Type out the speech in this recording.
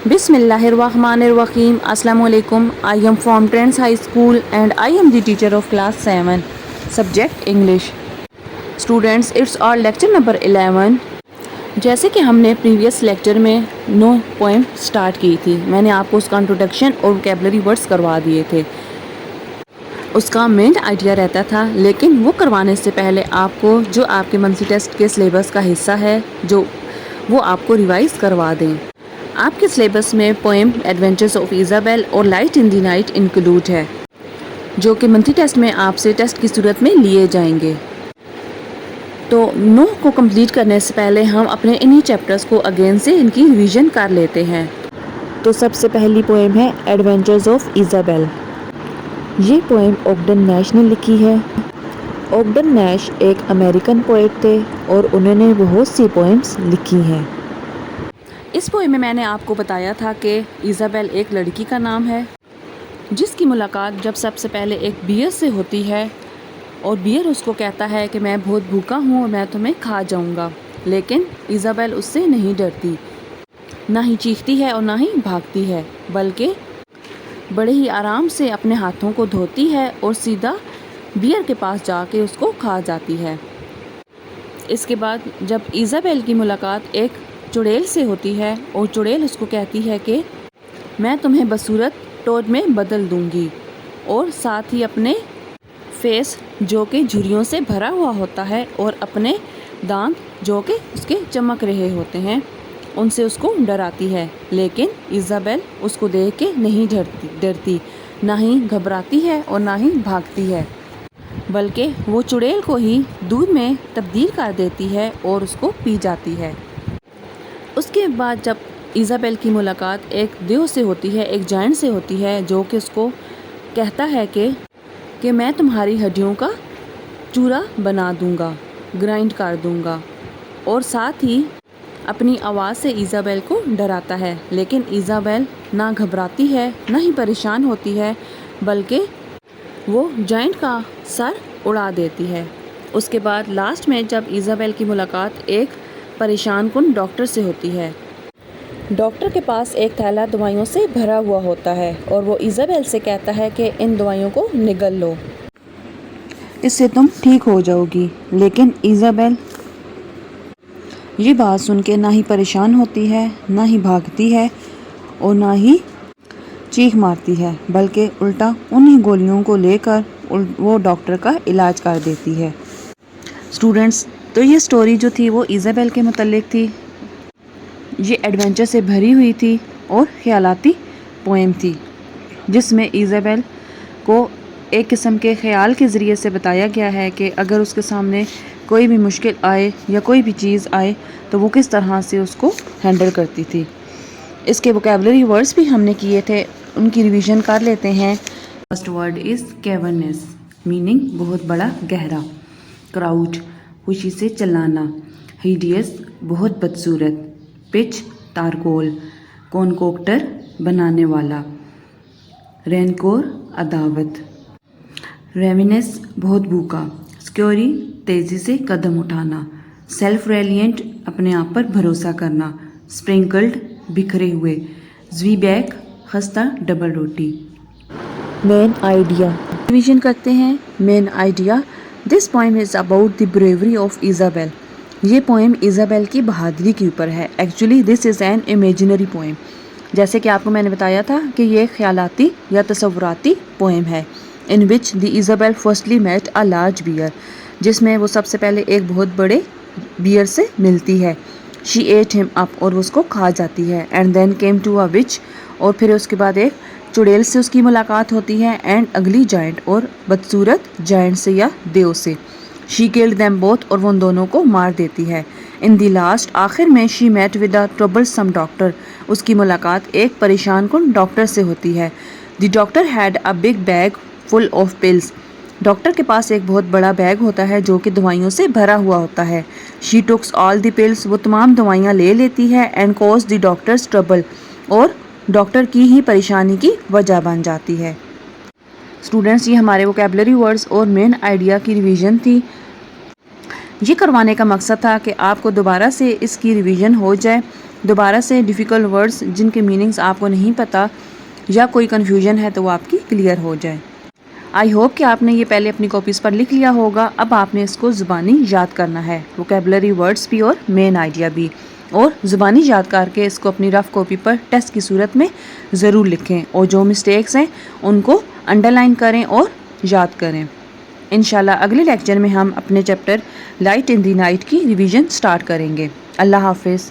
Bismillahirrahmanirrahim. Assalamu alaikum. I am from Trends High School and I am the teacher of class 7. Subject English. Students, it's our lecture number 11. جیسے کہ ہم نے previous lecture میں 9 poem start کی تھی، میں نے آپ کو اس کا انٹروڈکشن اور ووکیبلری ورڈز کروا دیے تھے. اس کا مین آئیڈیا رہتا تھا، لیکن وہ کروانے سے پہلے آپ کو جو آپ کے منتھلی ٹیسٹ کے سلیبس کا حصہ ہے وہ آپ کو ریوائز کروا دیں. آپ کے سلیبس میں پوئم ایڈونچرز آف ایزابیل اور light in the night include ہے، جو کہ منتھلی ٹیسٹ میں آپ سے ٹیسٹ کی صورت میں لیے جائیں گے. تو 9 کو کمپلیٹ کرنے سے پہلے ہم اپنے انہی چیپٹرز کو اگین سے ان کی ریویژن کر لیتے ہیں. تو سب سے پہلی پوئم ہے ایڈونچرز آف ایزابیل. یہ پوئم اوگڈن نیش نے لکھی ہے. اوگڈن نیش ایک امریکن پوئٹ تھے اور انہوں نے بہت سی پوئمز لکھی ہیں. اس پوئم میں نے آپ کو بتایا تھا کہ ایزابیل ایک لڑکی کا نام ہے جس کی ملاقات جب سب سے پہلے ایک بیئر سے ہوتی ہے اور بیئر اس کو کہتا ہے کہ میں بہت بھوکا ہوں اور میں تمہیں کھا جاؤں گا، لیکن ایزابیل اس سے نہیں ڈرتی، نہ ہی چیختی ہے اور نہ ہی بھاگتی ہے، بلکہ بڑے ہی آرام سے اپنے ہاتھوں کو دھوتی ہے اور سیدھا بیئر کے پاس جا کے اس کو کھا جاتی ہے. اس کے بعد جب ایزابیل کی ملاقات ایک چڑیل سے ہوتی ہے اور چڑیل اس کو کہتی ہے کہ میں تمہیں بصورت ٹوڈ میں بدل دوں گی، اور ساتھ ہی اپنے فیس جو کہ جھریوں سے بھرا ہوا ہوتا ہے اور اپنے دانت جو کہ اس کے چمک رہے ہوتے ہیں ان سے اس کو ڈراتی ہے. لیکن ایزابیل اس کو دیکھ کے نہیں ڈرتی، نہ ہی گھبراتی ہے اور نہ ہی بھاگتی ہے، بلکہ وہ چڑیل کو ہی دودھ میں تبدیل کر دیتی ہے اور اس کو پی جاتی ہے. اس کے بعد جب ایزابیل کی ملاقات ایک دیو سے ہوتی ہے، ایک جائنٹ سے ہوتی ہے جو کہ اس کو کہتا ہے کہ میں تمہاری ہڈیوں کا چورا بنا دوں گا، گرائنڈ کر دوں گا، اور ساتھ ہی اپنی آواز سے ایزابیل کو ڈراتا ہے. لیکن ایزابیل نہ گھبراتی ہے نہ ہی پریشان ہوتی ہے، بلکہ وہ جائنٹ کا سر اڑا دیتی ہے. اس کے بعد لاسٹ میں جب ایزابیل کی ملاقات ایک پریشان کن ڈاکٹر سے ہوتی ہے، ڈاکٹر کے پاس ایک تھیلا دوائیوں سے بھرا ہوا ہوتا ہے اور وہ ایزابیل سے کہتا ہے کہ ان دوائیوں کو نگل لو، اس سے تم ٹھیک ہو جاؤ گی. لیکن ایزابیل یہ بات سن کے نہ ہی پریشان ہوتی ہے، نہ ہی بھاگتی ہے اور نہ ہی چیخ مارتی ہے، بلکہ الٹا انہی گولیوں کو لے کر وہ ڈاکٹر کا علاج کر دیتی ہے. اسٹوڈنٹس، تو یہ سٹوری جو تھی وہ ایزابیل کے متعلق تھی. یہ ایڈونچر سے بھری ہوئی تھی اور خیالاتی پوئم تھی، جس میں ایزابیل کو ایک قسم کے خیال کے ذریعے سے بتایا گیا ہے کہ اگر اس کے سامنے کوئی بھی مشکل آئے یا کوئی بھی چیز آئے تو وہ کس طرح سے اس کو ہینڈل کرتی تھی. اس کے ووکیبلری ورڈز بھی ہم نے کیے تھے، ان کی ریویژن کر لیتے ہیں. فرسٹ ورڈ از کیورنس، میننگ بہت بڑا گہرا. کراؤچ، خوشی سے چلانا. ہیڈیس، بہت بدصورت. پچ، تارکول. کونکوکٹر، بنانے والا. رینکور، عداوت. ریمینس، بہت بھوکا. سکیوری، تیزی سے قدم اٹھانا. سیلف ریلینٹ، اپنے آپ پر بھروسہ کرنا. اسپرنکلڈ، بکھرے ہوئے. زوی بیک، خستہ ڈبل روٹی. مین آئیڈیا ریویژن کرتے ہیں. Main idea, this poem is about the bravery of Isabel. یہ پوئم ایزابیل کی بہادری کے اوپر ہے. Actually this is an imaginary poem. جیسے کہ آپ کو میں نے بتایا تھا کہ یہ خیالاتی یا تصوراتی پوئم ہے. In which the Isabel firstly meet a large bear, جس میں وہ سب سے پہلے ایک بہت بڑے بیئر سے ملتی ہے. شی ایٹ ہم اپ، اور وہ اس کو کھا جاتی ہے. اینڈ دین کیم ٹو اے وچ، اور پھر اس کے بعد ایک چڑیل سے اس کی ملاقات ہوتی ہے. اینڈ اگلی جائنٹ، اور بدصورت جائنٹ سے یا دیو سے. شی کلڈ دیم بوتھ، اور وہ ان دونوں کو مار دیتی ہے. ان دی لاسٹ، آخر میں she meet with a troublesome doctor, اس کی ملاقات ایک پریشان کن ڈاکٹر سے ہوتی ہے. The doctor had a big bag full of pills. Doctor کے پاس ایک بہت بڑا بیگ ہوتا ہے جو کہ دوائیوں سے بھرا ہوا ہوتا ہے. شی ٹوکس آل دی پلز، وہ تمام دوائیاں لے لیتی ہے. And cause the doctors trouble, اور ڈاکٹر کی ہی پریشانی کی وجہ بن جاتی ہے. اسٹوڈنٹس، یہ ہمارے ووکیبلری ورڈز اور مین آئیڈیا کی ریویژن تھی. یہ کروانے کا مقصد تھا کہ آپ کو دوبارہ سے اس کی ریویژن ہو جائے دوبارہ سے ڈیفیکلٹ ورڈز جن کے میننگز آپ کو نہیں پتہ یا کوئی کنفیوژن ہے تو وہ آپ کی کلیئر ہو جائے۔ آئی ہوپ کہ آپ نے یہ پہلے اپنی کاپیز پر لکھ لیا ہوگا، اب آپ نے اس کو زبانی یاد کرنا ہے، ووکیبلری ورڈز بھی اور مین آئیڈیا بھی، اور زبانی یاد کر کے اس کو اپنی رف کاپی پر ٹیسٹ کی صورت میں ضرور لکھیں، اور جو مسٹیکس ہیں ان کو انڈر لائن کریں اور یاد کریں۔ انشاءاللہ اگلے لیکچر میں ہم اپنے chapter light in the night کی ریویژن سٹارٹ کریں گے۔ اللہ حافظ۔